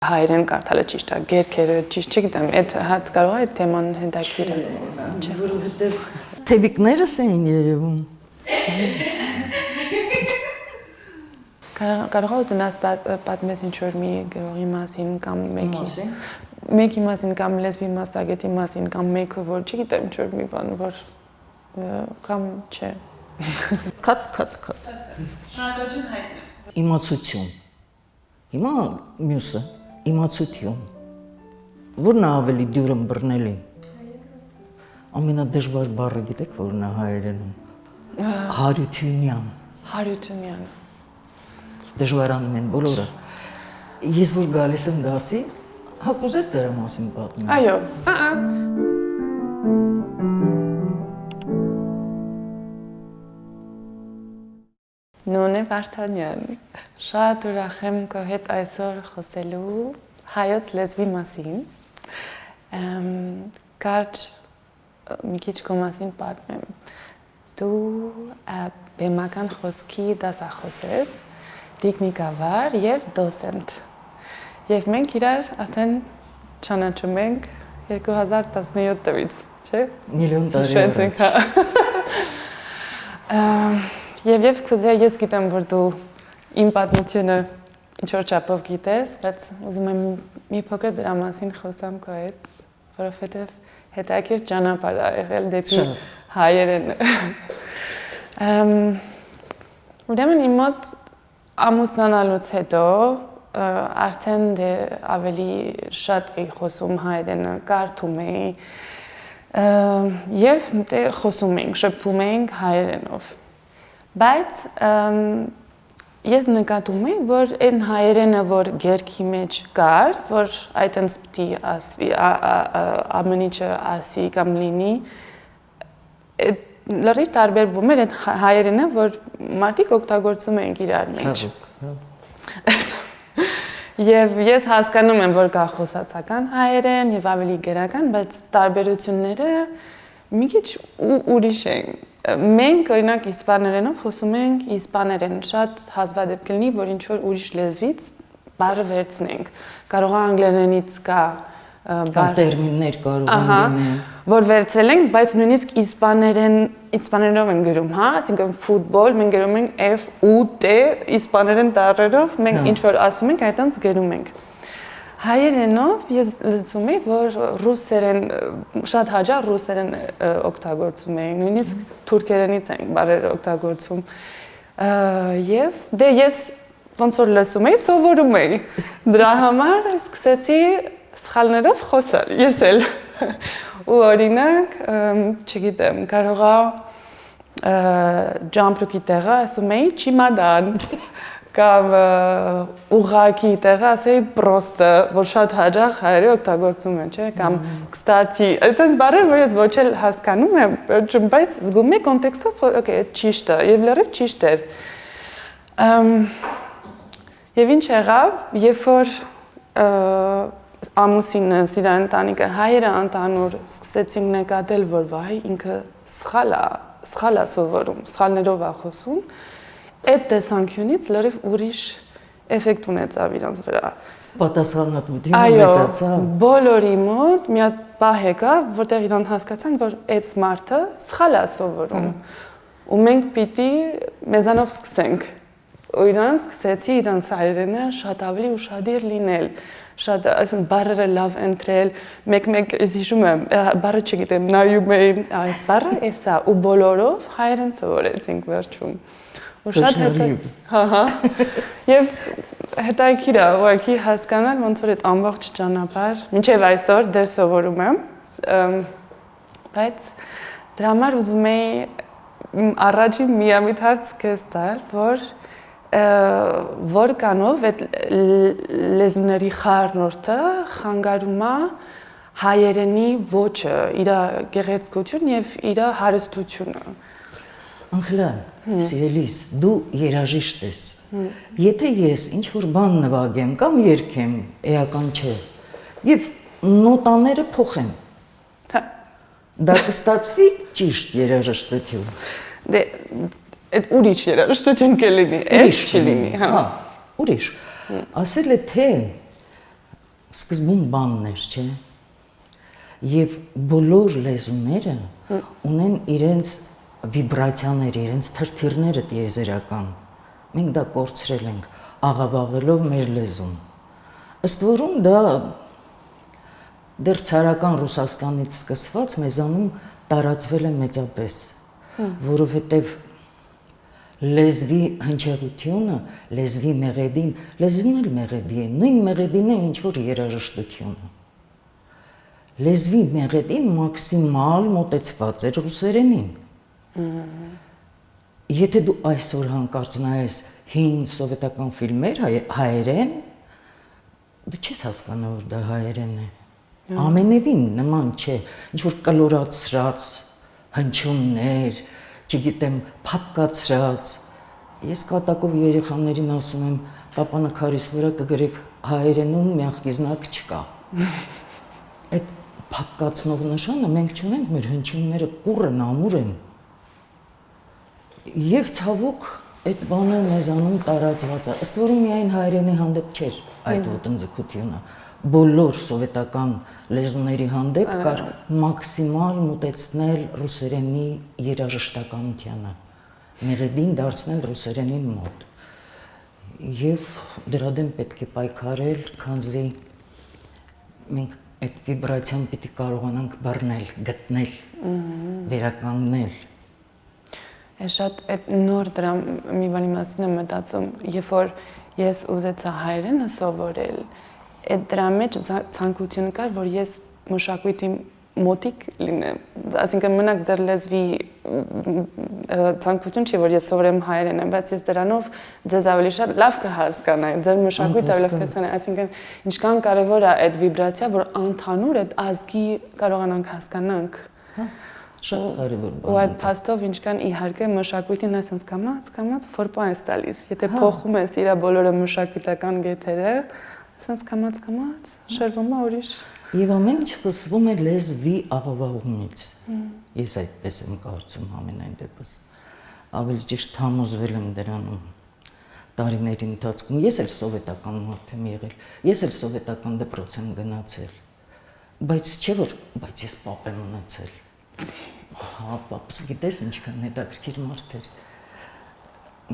հայերեն կարդալը ճիշտ է, գերքերը ճիշտ չգիտեմ, այդ հարց կարող է այդ թեման հետաքրքիր է։ Որովհետև թևիկներս էին երևում։ Կարող է ուզենաս պատմես ինչ-որ մի գրողի մասին կամ մեկի մասին կամ լեզվի մասնագետի մասին կամ մեկը, որ չգիտեմ ինչ-որ մի բան, որ կամ չէ։ Քատ։ Շնորհակալություն հայտնի։ Իմացություն։ Հիմա մյուսը իմացություն։ Որն է ավելի դյուրն բռնելի։ Ամենադժվար բառը գիտեք որն է հայերենում։ Հարությունյան։ Դժվարանում են բոլորը։ Ես որ գալիս եմ դասի, հակուզեր դրա մասին պատմում։ Այո։ Նոնե Վարդանյան, շատ ուրախ եմ քո հետ այսօր խոսելու հայոց լեզվի մասին։ Կարճ մի քիչ քո մասին պատմեմ։ Դու բեմական խոսքի դասախոս ես, տեխնիկավար եւ դոսենտ։ Եվ մենք իրար արդեն ճանաչում ենք 2017 թվականից, չէ՞։ Միլիոն տարի առաջ։ Եվ կուզեի ես գիտեմ, որ դու իմ պատմությունը ինչ-որ չափով գիտես, բայց ուզում եմ մի փոքր դրա մասին խոսամ քո հետ, որովհետև հետաքրքիր ճանապարհ ա եղել դեպի հայերենը։ Ուրեմն իմ մոտ ամուսնանալուց հետո արդեն ավելի շատ էի խոսում հայերենը, կարդում էի եւ խոսում էինք, շփվում էինք հայերենով։ Բայց ես նկատում եմ, որ այն հայերենը, որ գերքի մեջ կար, որ այդպես պիտի ասվի, ամեն ինչը ասի կամ լինի, լրիվ տարբերվում էր այդ հայերենը, որ մարդիկ օգտագործում են իրար մեջ։ Եվ ես հասկանում եմ, որ կա խոսածական հայերեն եւ ավելի գերական, բայց տարբերությունները մի քիչ ուրիշ են։ Մենք օրինակ իսպաներենով խոսում ենք իսպաներեն, շատ հազվադեպ կլինի, որ ինչ-որ ուրիշ լեզվից բառը վերցնենք։ Կարող է անգլերենից կա բառ տերմիններ կարող են լինել, որ վերցրել ենք, բայց նույնիսկ իսպաներենով են գրում, հա, այսինքն ֆուտբոլ, մենք գրում ենք F-U-T իսպաներեն տառերով, մենք ինչ-որ ասում ենք, այդտենց գրում ենք։ Հայերենով ես լսում եմ, որ ռուսերեն, շատ հաճախ ռուսերեն օգտագործում են, նույնիսկ թուրքերենից են բառերը օգտագործում։ Եվ ես ոնց որ լսում եմ, սովորում եմ։ Դրա համար սկսեցի սխալներով խոսալ, ես էլ։ Ու օրինակ, չգիտեմ, կարող է ջամփրուկի տեղը ասում էի չիմադան։ Կամ ուղղակի տեղը ասեի պրոստը, որ շատ հաճախ հայերը օգտագործում են, չէ՞, կամ կստատի, այդպես բառեր, որ ես ոչ էլ հասկանում եմ, բայց զգում եմ կոնտեքստով, որ օքեյ, ճիշտ է, եւ լրիվ ճիշտ էր։ Եվ ինչ եղավ, երբ որ ամուսինը, իր ընտանիքը, հայերը անտանուր սկսեցին նկատել, որ վայ, ինքը սխալ է սովորում, սխալներով է խոսում, այդ տեսանկյունից լրիվ ուրիշ էֆեկտ ունեցավ իրանց վրա։ Պատասխանատվությունը մեծացավ։ Այո, բոլորի մոտ մի հատ պահ եկավ, որտեղ իրանք հասկացան, որ այդ մարդը սխալ է սովորում։ Ու մենք պիտի մեզանով սկսենք։ Ու իրանք սկսեցի իրանց հայերենը շատ ավելի ուշադիր լինել։ Շատ այսինքն բառերը լավ ընտրել, մեկ-մեկ ես հիշում եմ, բառը չգիտեմ, նայում եմ, այս բառը էսա, ու բոլորով հայերեն սովորեցինք վերջում։ Շատ Եվ հետաքրքիր է ուղղակի հասկանալ ոնց որ այդ ամբողջ ճանապարհ մինչև այսօր դեռ սովորում եմ, բայց դրա համար ուզում էի առաջին միամիտ հարց քեզ տալ, որ կանով այդ լեզուների խառնուրդը խանգարում է հայերենի ոճը, իր գեղեցկությունը եւ իր հարստությունը։ Անխլան, սիրելիս, դու երաժիշտ ես։ Եթե ես ինչ-որ բան նվագեմ կամ երգեմ, էական չէ, եւ նոտաները փոխեմ, դա կստացվի ճիշտ երաժշտություն։ Դե, այդ ուրիշ երաժշտություն կլինի, այդ չի լինի, հա։ Ուրիշ։ Ասել է թե սկզբում բաններ, չէ։ Եվ բոլոր լեզուները ունեն իրենց վիբրացիաները, իրենց թրթիռները տիեզերական։ Մենք դա կորցրել ենք, աղավաղելով մեր լեզուն։ Ըստ որում դա դեռ ցարական Ռուսաստանից սկսված մեզանում տարածվել է մեծապես, որովհետև լեզվի հնչեղությունը, լեզվի մեղեդին, լեզվին էլ մեղեդի է, նույն մեղեդին է ինչ-որ երաժշտությունը։ Լեզվի մեղեդին մաքսիմալ մոտեցված էր ռուսերենին։ Եթե դու այսօր հանկարծ նայես հին սովետական ֆիլմեր հայերեն, դու չես հասկանա, որ դա հայերեն է։ Ամենևին նման չէ, ինչ-որ կլորացրած հնչյուններ, չգիտեմ, փափկացրած։ Ես կատակով երեխաներին ասում եմ, տապանը քարիս վրա կգրեք հայերենում մեղքի զնակ չկա։ Այդ փափկացնող նշանը մենք չունենք, մեր հնչյունները կուռն ամուր են։ Եվ ցավոք այդ բանը մեզանում տարածված է։ Ըստ որում միայն հայերենի հանդեպ չէր այդ ոտնձգությունը։ Բոլոր սովետական լեզուների հանդեպ կար մաքսիմալ մոտեցնել ռուսերենի երաժշտականությանը, մեղեդին դարձնել ռուսերենին մոտ։ Եվ դրա դեմ պետք է պայքարել, քանզի մենք այդ վիբրացիան պիտի կարողանանք բռնել, գտնել, վերականգնել։ Ես շատ այդ նոր դրա մի բանի մասին եմ մտածում, երբ որ ես ուզեցա հայերենը սովորել, այդ դրա մեջ ցանկություն կար, որ ես մշակույթի մոտիկ լինեմ, այսինքն մենակ ձեր լեզվի ցանկություն չի, որ ես սովորեմ հայերենը, բայց ես դրանով ձեզ ավելի շատ լավ կհասկանայի, ձեր մշակույթը ավելի լավ կհասկանայի, այսինքն ինչքան կարևոր է այդ վիբրացիա, որ ընդհանուր այդ ազգի կարողանանք հասկանանք։ Շատ կարևոր բան։ Ու այդ փաստով ինչքան իհարկե մշակույթին այսպես կամած ֆորպան է տալիս։ Եթե փոխում ես իր բոլորը մշակութական գեթերը, այսպես կամած շարվում է ուրիշ։ Եվ ամեն ինչ սկսվում է լեզվի աղավաղումից։ Ես այդպես եմ կարծում ամենայն դեպս։ Ավելի ճիշտ համոզվել եմ դրանում տարիների ընթացքում։ Ես էլ սովետական մարդ եմ եղել, ես էլ սովետական դպրոց եմ գնացել։ Բայց չէ որ, բայց ես պապ եմ ունեցել։ Հա, պապս գիտես ինչքան հետաքրքիր մարդ էր։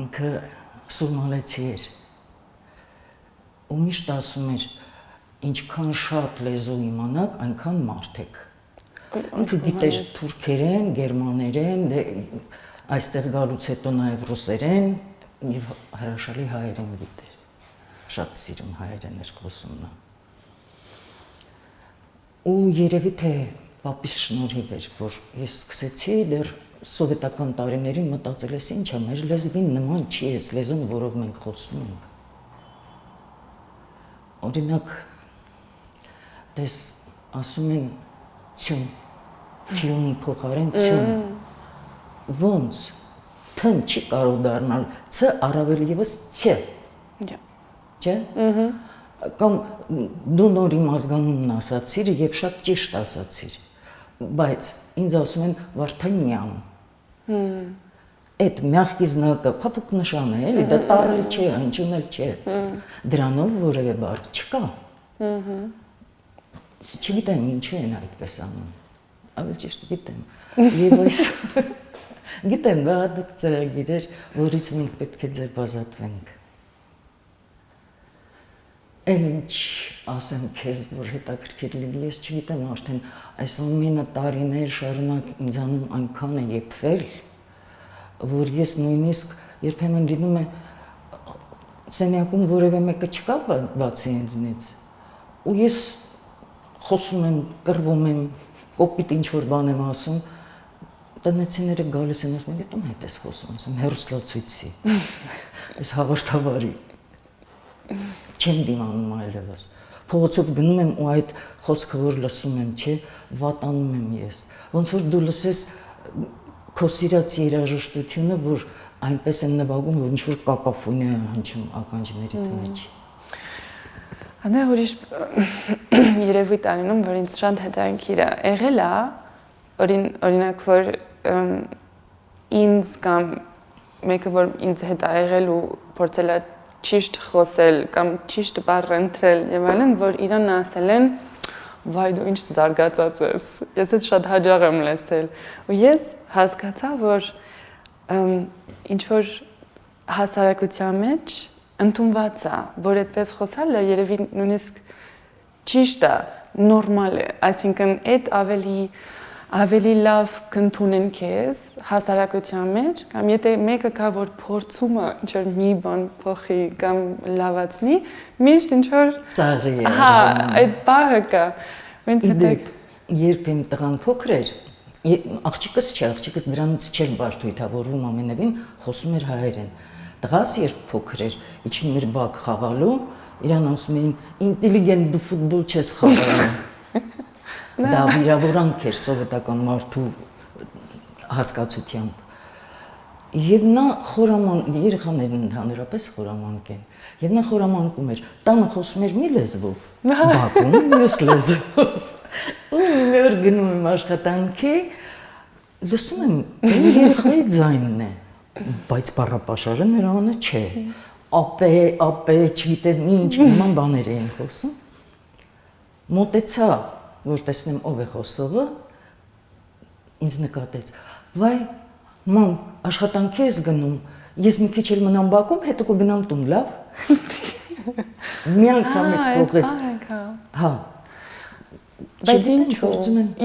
Ինքը սուրմալեցի էր։ Ու միշտ ասում էր, ինչքան շատ լեզու իմանաք, այնքան մարդ եք։ Ինքը գիտեր թուրքերեն, գերմաներեն, այստեղ գալուց հետո նաև ռուսերեն եւ հրաշալի հայերեն գիտեր։ Շատ սիրում հայերեն էր խոսում նա։ Ու երևի թե պապիս շնորհիվ էր, որ ես սկսեցի դեռ սովետական տարիներին մտածել ես ինչ է, մեր լեզվին նման չի էս լեզուն, որով մենք խոսում ենք։ Օրինակ, դες ասում են ցյուն, թյունի փոխարեն ցյուն։ Ոնց թն չի կարող դառնալ ց առավել եւս ց։ Չէ՞։ Կամ դու նոր իմ ազգանունն ասացիր եւ շատ ճիշտ ասացիր, բայց ինձ ասում են Վարդանյան։ Այդ մягкий знак փափուկ նշան է, էլի դա տառել չէ, հնչունել չէ։ Դրանով որևէ բառ չկա։ Չգիտեմ ինչու են այդպես անում։ Ավելի ճիշտ գիտեմ։ Եվ այս գիտեմ, դա դուք ծրագիր էր, որից մենք պետք է ձերբազատվենք։ Էլ ինչ ասեմ քեզ, որ հետաքրքիր լինի, ես չգիտեմ արդեն այս ամենը տարիներ շարունակ ինձանում այնքան է եփվել, որ ես նույնիսկ երբեմն լինում է սենյակում որևէ մեկը չկա բացի ինձնից, ու ես խոսում եմ, կռվում եմ, կոպիտ ինչ-որ բան եմ ասում, տնեցիները գալիս են ասում, դու հետ ես խոսում, ասում հեռուստացույցի, ես հաղորդավարի, չեմ դիմանում այլևս, փողոցով գնում եմ ու այդ խոսքը որ լսում եմ, չէ, վատանում եմ ես, ոնց որ դու լսես քո սիրած երաժշտությունը, որ այնպես են նվագում, որ ինչ-որ կակոֆոնիա է հնչում ականջների մեջ։ Անդե ուրիշ երևույթ անում, որ ինձ շատ հետաքրքիր է, եղել է, օրինակ, որ ինձ կամ մեկը, որ ինձ հետ է եղել ու փորձել է ճիշտ խոսել կամ ճիշտ բառ ընտրել եւ այլն, որ իրան ասել են վայ դու ինչ զարգացած ես։ Ես այդ շատ հաճախ եմ լսել։ Ու ես հասկացա, որ ինչ որ հասարակության մեջ ընդունված է, որ այդպես խոսալը երևի նույնիսկ ճիշտ է, նորմալ է, այսինքն այդ ավելի լավ կընդունեն քեզ հասարակության մեջ, կամ եթե մեկը կա, որ փորձում է ինչ-որ մի բան փոխի կամ լավացնի, միշտ ինչ-որ ծաղրի է հա, այդ բանը կա։ Ոնց է երբ իմ տղան փոքր էր, աղջիկս դրանից չէր բարդույթավորում ամենևին, խոսում էր հայերեն։ Տղաս երբ փոքր էր, իջնում էր բակ խաղալու, իրան ասում էին ինտելիգենտ դու ֆուտբոլ չես խաղալու։ Դա վիրավորանք էր սովետական մարդու հասկացությամբ։ Եվ նա երեխաներն ընդհանրապես խորամանկ են։ Եվ նա խորամանկում էր, տանը խոսում էր մի լեզվով, բակում մյուս լեզվով։ Ու մի օր գնում եմ աշխատանքի, լսում եմ, երեխայի ձայնն է, բայց բառապաշարը նրանը չէ։ Ապե, չգիտեմ ինչ, նման բաներ էին խոսում։ Մոտեցա, որ տեսնեմ ով է խոսողը, ինձ նկատեց. «Վայ, մամ, աշխատանքի ես գնում, ես մի քիչ էլ մնամ բակում, հետո կգնամ տուն, լավ»։ Մի անգամից փոխեց։ Հա։ Բայց ինչու՞։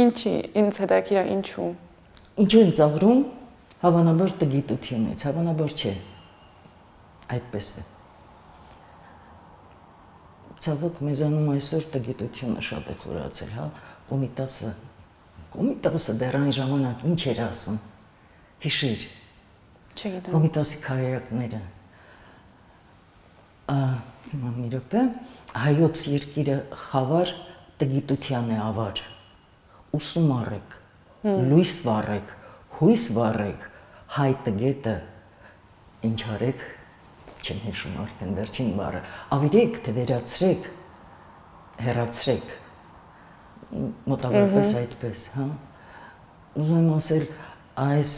Ինչի, ինձ հետաքրքիր է ինչու։ Ինչու են ծաղրում, հավանաբար տգիտությունից, հավանաբար չէ։ Այդպես է։ Ցավոք մեզանում այսօր տգիտությունը շատ է խորացել, հա, Կոմիտասը դեռ այն ժամանակ ինչ էր ասում։ Հիշիր։ Չգիտեմ։ Կոմիտասի քայակները։ Մի րոպե, հայոց երկիրը խավար տգիտության է ավար։ Ուսում առեք, լույս վառեք, հույս վառեք, հայ տգետը ինչ արեք, չեմ հիշում արդեն վերջին բառը, ավիրեք, թե վերացրեք, հեռացրեք, մոտավորապես այդպես, հա։ Ուզում եմ ասել, այս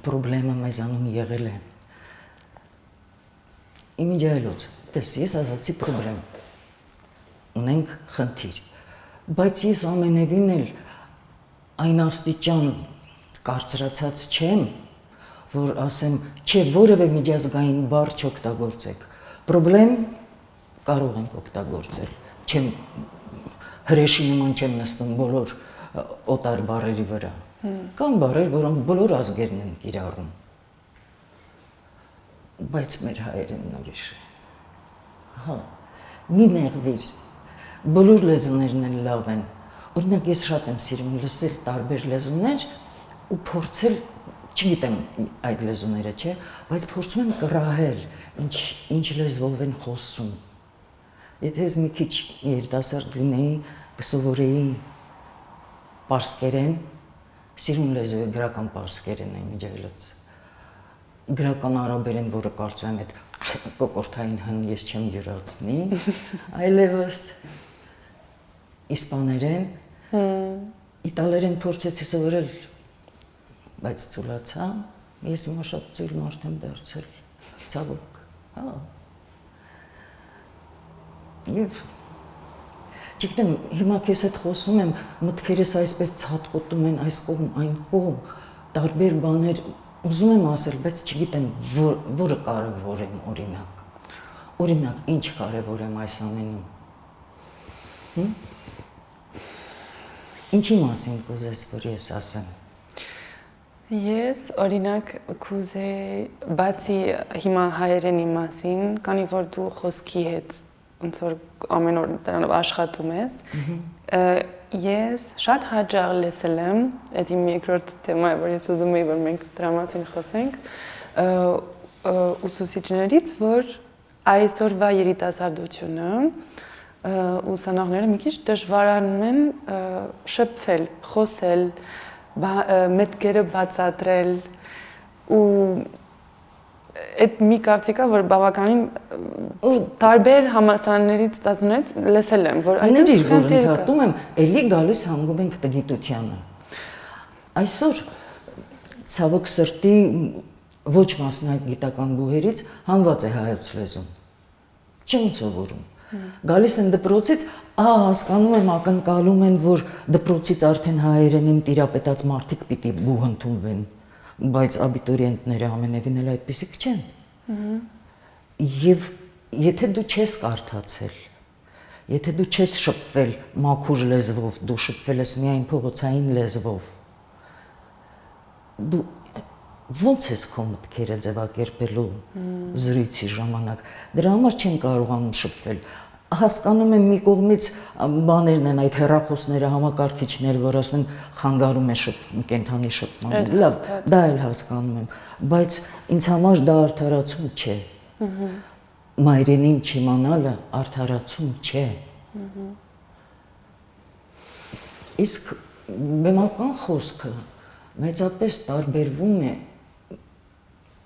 պրոբլեմը մեզանում եղել է։ Իմիջայլոց, տես, ես ասացի պրոբլեմ, ունենք խնդիր, բայց ես ամենևին էլ այն աստիճան կարծրացած չեմ, որ ասեմ, չէ, որևէ միջազգային բառ չօգտագործեք։ Պրոբլեմ կարող ենք օգտագործել։ Չեմ հրեշի նման չեմ նստում բոլոր օտար բառերի վրա։ Կան բառեր, որոնք բոլոր ազգերն են կիրառում։ Բայց մեր հայերենն ուրիշ է։ Հա, մի նեղվիր։ Բոլոր լեզուներն էլ լավ են։ Օրինակ ես շատ եմ սիրում լսել տարբեր լեզուներ ու փորձել չգիտեմ այդ լեզուները, չէ, բայց փորձում եմ կռահել, ինչ լեզվով են խոսում։ Եթե ես մի քիչ երիտասարդ լինեի, կսովորեի պարսկերեն, սիրուն լեզու է գրական պարսկերեն է միջայլոց։ Գրական արաբերեն, որը կարծում եմ այդ կոկորթային հն ես չեմ յուրացնի, այլևս իսպաներեն, իտալերեն փորձեցի սովորել, բայց ծուլացա, ես հիմա շատ ծույլ մարդ եմ դարձել, ցավոք, հա։ Եվ չգիտեմ, հիմա քեզ հետ խոսում եմ, մտքերս այսպես ցատկոտում են այս կողմ, այն կողմ, տարբեր բաներ ուզում եմ ասել, բայց չգիտեմ, որը կարևոր եմ օրինակ։ Օրինակ, ինչ կարևոր եմ այս ամենում։ Ինչի մասին կուզես, որ ես ասեմ։ Ես օրինակ կուզեի բացի հիմա հայերենի մասին, քանի որ դու խոսքի հետ ոնց որ ամեն օր դրանով աշխատում ես, ես շատ հաճախ լսել եմ, այդ իմ երկրորդ թեմայը, որ ես ուզում եի, որ մենք դրա մասին խոսենք, ուսուցիչներից, որ այսօրվա երիտասարդությունը ուսանողները մի քիչ դժվարանում են շփվել, խոսել, մտքերը բացատրել ու այդ մի կարծիքա, որ բավականին տարբեր համալսարաններից ստացունից լսել եմ, որ այդ խնդիրը ընդհատում եմ, էլի գալիս հանգում ենք տգիտությանը։ Այսօր ցավոք սրտի ոչ մասնագիտական բուհերից հանված է հայոց լեզուն։ Չեմ սովորում։ Գալիս են դպրոցից, հասկանում եմ, ակնկալում են, որ դպրոցից արդեն հայերենին տիրապետած մարդիկ պիտի բուհ ընդունվեն, բայց աբիտուրիենտները ամենևին էլ այդպիսիք չեն։ Եվ եթե դու չես կարդացել, եթե դու չես շփվել մաքուր լեզվով, դու շփվել ես միայն փողոցային լեզվով, դու ո՞նց ես քո մտքերը ձևակերպելու զրույցի ժամանակ։ Դրա համար չեն կարողանում շփվել։ Հասկանում եմ մի կողմից բաներն են այդ հեռախոսները, համակարգիչներ, որ ասում են խանգարում է կենդանի շփմանը։ Լավ, դա էլ հասկանում եմ, բայց ինձ համար դա արդարացում չէ։ Մայրենին չիմանալը արդարացում չէ։ Իսկ բեմական խոսքը մեծապես տարբերվում է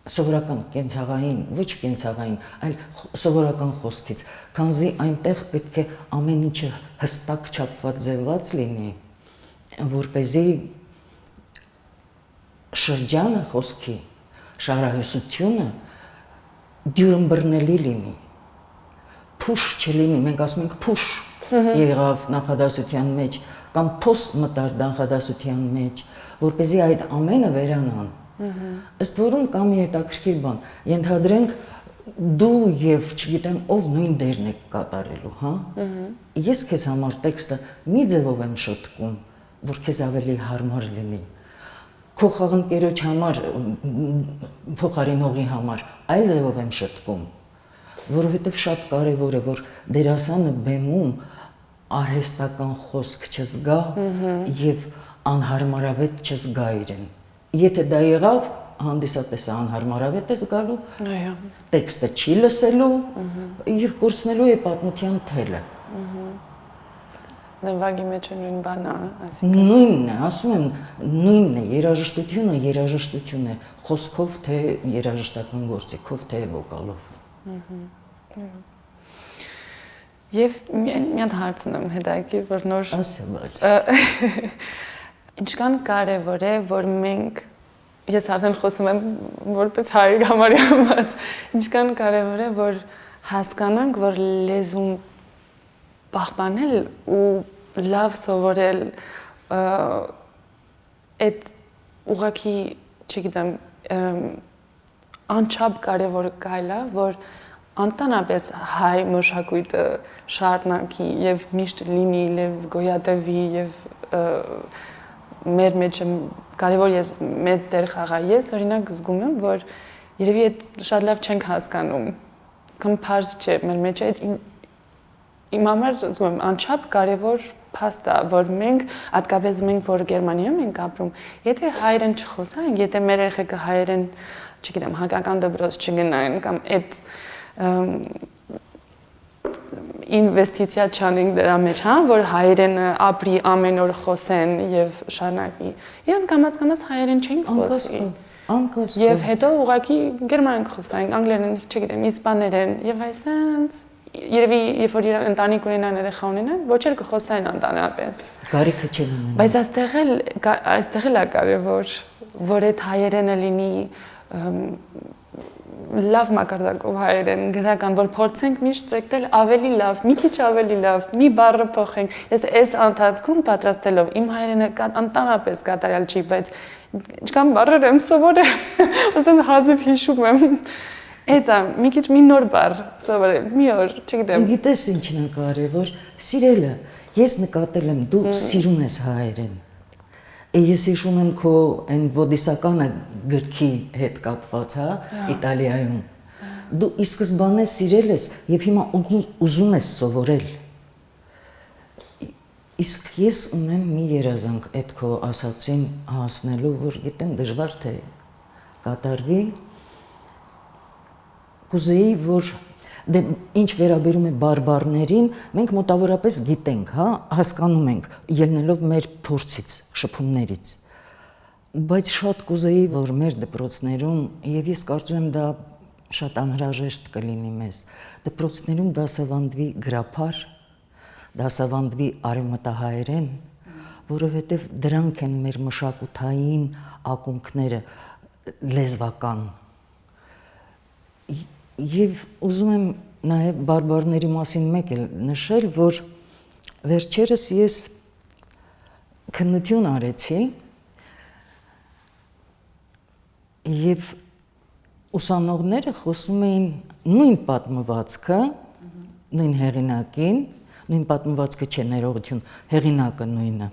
սովորական կենցաղային, ոչ կենցաղային, այլ սովորական խոսքից, քանզի այնտեղ պետք է ամեն ինչը հստակ չափված ձևված լինի, որպեսզի շրջանը խոսքի, շարահյուսությունը դյուրըմբռնելի լինի, փուշ չլինի, մենք ասում ենք փուշ եղավ նախադասության մեջ, կամ փոս մտար նախադասության մեջ, որպեսզի այդ ամենը վերանան։ Ըստ որում կա մի հետաքրքիր բան, ենթադրենք դու եւ չգիտեմ ով նույն դերն եք կատարելու, հա։ Ես քեզ համար տեքստը մի ձևով եմ շտկում, որ քեզ ավելի հարմար լինի։ Քո խաղընկերոջ համար, փոխարինողի համար այլ ձևով եմ շտկում, որովհետեւ շատ կարեւոր է, որ դերասանը բեմում արհեստական խոսք չզգա եւ անհարմարավետ չզգա իրեն։ Եթե դա եղավ, հանդիսատեսը անհարմարավետ է զգալու, տեքստը չի լսելու եւ կորցնելու է պատմության թելը։ Նվագի մեջ նույն բանն է, ասիկա։ Նույնն է, ասում եմ, նույնն է, երաժշտություն է, խոսքով թե երաժշտական գործիքով թե վոկալով։ Եվ մի հատ հարցն եմ հետաքրքիր, որ նոր ինչքան կարևոր է, որ մենք, ես արդեն խոսում եմ որպես հայ համարյա համար, ինչքան կարևոր է, որ հասկանանք, որ լեզուն պահպանել ու լավ սովորել այդ ուղղակի, չգիտեմ, անչափ կարևոր կայլ է, որ անտանապես հայ մշակույթը շարունակի եւ միշտ լինի եւ գոյատևի եւ մեր մեջ կարևոր եւ մեծ դեր խաղա։ Ես օրինակ զգում եմ, որ երևի այդ շատ լավ չենք հասկանում։ Կամ բարձ չէ, մեր մեջ այդ իմ համար զգում եմ անչափ կարևոր փաստ է, որ մենք, հատկապես մենք, որ Գերմանիայում ենք ապրում, եթե հայերեն չխոսենք, եթե մեր երեխեքը հայերեն, չգիտեմ, հակական դպրոց չգնային կամ այդ ինվեստիցիա չանենք դրա մեջ, հա, որ հայերենը ապրի ամեն օր խոսեն եւ շարունակվի։ Իրանք կամաց հայերեն չեն խոսի։ Անկասկած։ Եւ հետո ուղղակի գերմաներեն խոսային, անգլերեն, չգիտեմ, իսպաներեն եւ այսպես երևի երբ որ իրան ընտանիք ունենան երեխա ունենան, ոչ էլ կխոսային անտանապես։ Կարիքը չեն ունենա։ Բայց այստեղ էլ է կարևոր, որ այդ հայերենը լինի լավ մակարդակով հայերեն գրական, որ փորձենք միշտ ցեկտել ավելի լավ, մի քիչ ավելի լավ, մի բառը փոխենք։ Ես այս ընթացքում պատրաստելով իմ հայերենը անտանապես կատարյալ չի, բայց ինչքան բառեր եմ սովորել, ասեն հազիվ հիշում եմ։ Էդա մի քիչ մի նոր բառ սովորել, մի օր, չգիտեմ։ Գիտես ինչն է կարևոր, սիրելը։ Ես նկատել եմ դու սիրում ես հայերեն։ Ես հիշում եմ քո այն ոդիսականը գրքի հետ կապված, հա, Իտալիայում։ Դու ի սկզբանե սիրել ես եւ հիմա ուզում ես սովորել։ Իսկ ես ունեմ մի երազանք այդ քո ասացին հասնելու, որ գիտեմ դժվար թե կատարվի։ Կուզեի, որ ինչ վերաբերում է բարբառներին, մենք մոտավորապես գիտենք, հա, հասկանում ենք, ելնելով մեր փորձից, շփումներից։ Բայց շատ կուզեի, որ մեր դպրոցներում, եւ ես կարծում եմ դա շատ անհրաժեշտ կլինի մեզ, դպրոցներում դասավանդվի գրափար, դասավանդվի արևմտահայերեն, որովհետեւ դրանք են մեր մշակութային ակունքները լեզվական։ Եվ ուզում եմ նաև բարբարների մասին մեկ էլ նշել, որ վերջերս ես քննություն արեցի եւ ուսանողները խոսում էին նույն պատմվածքը, նույն հեղինակին, նույն պատմվածքը չէ, ներողություն, հեղինակը նույնը։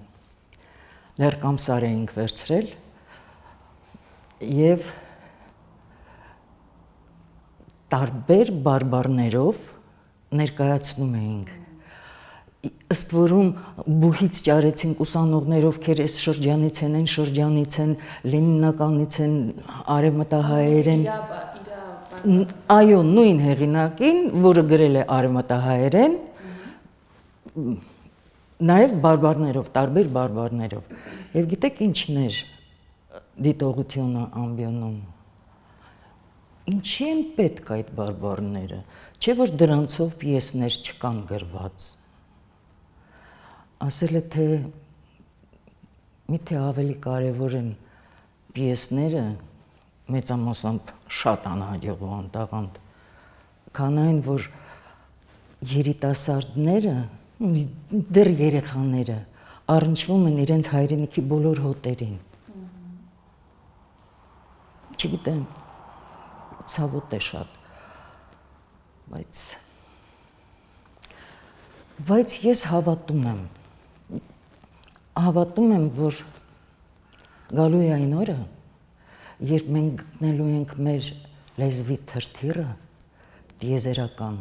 Լերկամսար էինք վերցրել եւ տարբեր բարբարներով ներկայացնում էինք։ Ըստ որում բուհից ճարեցինք ուսանողներ, ովքեր այս շրջանից են, այն շրջանից են, լենինականից են, արևմտահայեր են։ Այո, նույն հեղինակին, որը գրել է արևմտահայերեն, նաև բարբարներով, տարբեր բարբարներով։ Եվ գիտեք ինչն էր դիտողությունը ամբիոնում։ Ինչի են պետք այդ բարբարները, չէ որ դրանցով պիեսներ չկան գրված։ Ասել է, թե միթե ավելի կարևոր են պիեսները, մեծամասամբ շատ անհաջող ու անտաղանդ, քան այն, որ երիտասարդները, դեռ երեխաները առնչվում են իրենց հայրենիքի բոլոր հոտերին։ Չգիտեմ, ցավոտ է շատ, բայց ես հավատում եմ, որ գալու է այն օրը, երբ մենք գտնելու ենք մեր լեզվի թրթիռը տիեզերական,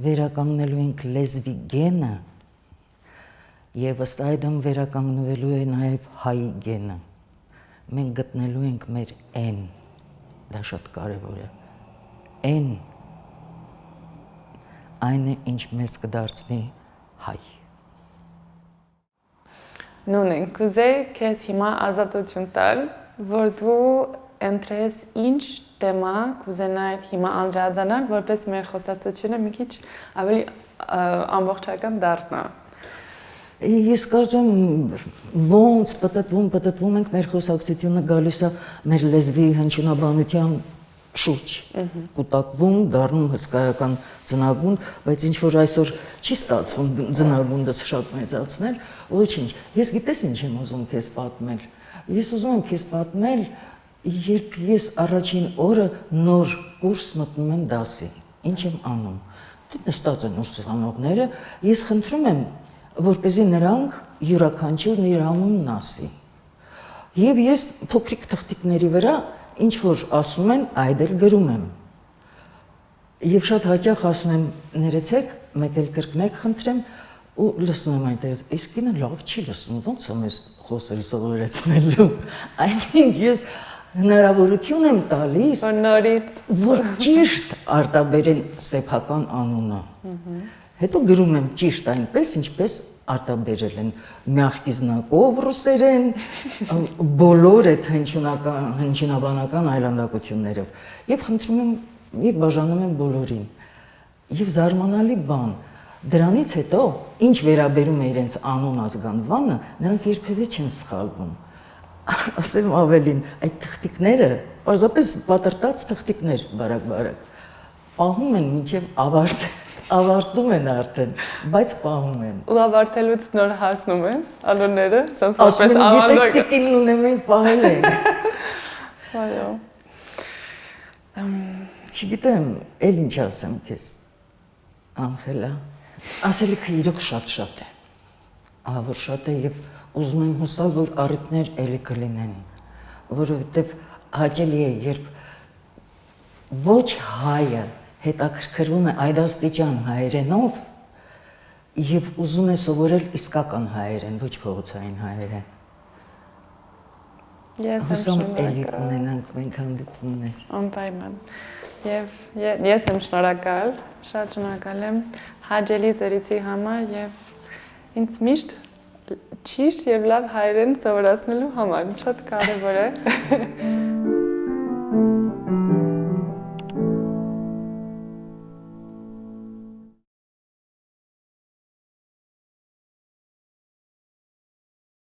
վերականգնելու ենք լեզվի գենը եւ ըստ այդմ վերականգնվելու է նաեւ հայի գենը։ Մենք գտնելու ենք մեր N, դա շատ կարևոր է։ N այն է, ինչ մեզ կդարձնի հայ։ Նույն կուզեի քեզ հիմա ազատություն տալ, որ դու ընտրես ինչ թեմա կուզենայր հիմա անդրադառնալ, որպես մեր խոսակցությունը մի քիչ ավելի ամբողջական դառնա։ Ես կարծում ոնց պատտվում ենք մեր խոսակցությունը գալիս է մեր լեզվի հնչյունաբանության շուրջ, կուտակվում, դառնում հսկայական ձնագունդ, բայց ինչ որ այսօր չի ստացվում ձնագունդս շատ մեծացնել, ոչինչ։ Ես գիտես ինչ եմ ուզում քեզ պատմել։ Ես ուզում եմ քեզ պատմել, երբ ես առաջին օրը նոր կուրս մտնում եմ դասի, ինչ եմ անում։ Նստած են ուսանողները, ես խնդրում եմ, որպեսզի նրանք յուրաքանչյուրն իր անունն ասի։ Եվ ես փոքրիկ թղթիկների վրա ինչ որ ասում են, այդ էլ գրում եմ։ Եվ շատ հաճախ ասում եմ, ներեցեք, մեկ էլ կրկնեք խնդրեմ, ու լսում եմ այնտեղ, իսկ ինը լավ չի լսում, ոնց է մեզ խոսել սովորեցնելու։ Այնինչ ես հնարավորություն եմ տալիս, որ ճիշտ արտաբերեն սեփական անունը։ Հետո գրում եմ ճիշտ այնպես, ինչպես արտաբերել են մягкий знакով ռուսերեն, բոլոր այդ հնչյունաբանական այլանդակություններով։ Եվ խնդրում եմ, եւ բաժանում եմ բոլորին։ Եվ զարմանալի բան, դրանից հետո, ինչ վերաբերում է իրենց անուն ազգանվանը, նրանք երբևէ չեն սխալվում։ Ասեմ ավելին, այդ թղթիկները, պարզապես պատրտած թղթիկներ, բարակ, պահում են մինչև ավարտում են արդեն, բայց պահում են։ Ու ավարտելուց նոր հասնում ես անունները, սենց որպես ավանդակ։ Ասում եմ, գիտեք ունեմ ենք պահել ենք։ Այո։ Չգիտեմ, էլ ինչ ասեմ քեզ, Անխելա, ասելիքը իրոք շատ է, որ շատ է և ուզում եմ հուսալ, որ առիթներ էլի կլինեն, որովհետև հաճելի է, երբ ոչ հայը հետաքրքրվում է այդ աստիճան հայերենով և ուզում է սովորել իսկական հայերեն, ոչ փողոցային հայերեն։ Հուսամ էլի կունենանք մենք հանդիպումներ։ Անպայման։ Եվ ես եմ շնորհակալ, շատ շնորհակալ եմ հաճելի զրույցի համար և ինձ միշտ ճիշտ և լավ հայերեն սովորացնելու համար, շատ կարևոր է։